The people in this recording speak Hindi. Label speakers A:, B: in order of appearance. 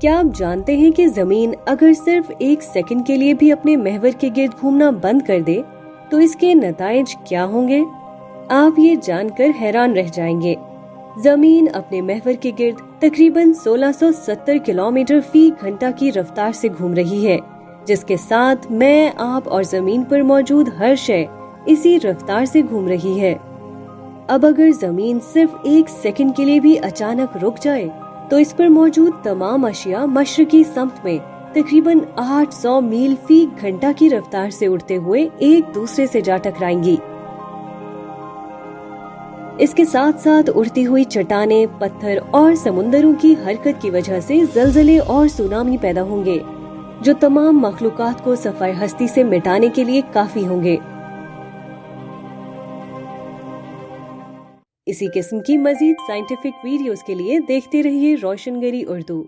A: क्या आप जानते हैं कि जमीन अगर सिर्फ एक सेकंड के लिए भी अपने महवर के गिर्द घूमना बंद कर दे तो इसके नताइज क्या होंगे? आप ये जानकर हैरान रह जाएंगे। जमीन अपने महवर के गिर्द तकरीबन 1670 किलोमीटर फी घंटा की रफ्तार से घूम रही है, जिसके साथ मैं, आप और जमीन पर मौजूद हर शय इसी रफ्तार से घूम रही है। अब अगर जमीन सिर्फ एक सेकंड के लिए भी अचानक रुक जाए तो इस पर मौजूद तमाम अशिया मशरकी समत में तकरीबन 800 मील फी घंटा की रफ्तार से उड़ते हुए एक दूसरे से जा टकराएंगी। इसके साथ साथ उड़ती हुई चट्टानें, पत्थर और समुंदरों की हरकत की वजह से जलजले और सुनामी पैदा होंगे, जो तमाम मखलूकात को सफाए हस्ती से मिटाने के लिए काफी होंगे। इसी किस्म की मजीद साइंटिफिक वीडियोस के लिए देखते रहिए रोशनगरी उर्दू।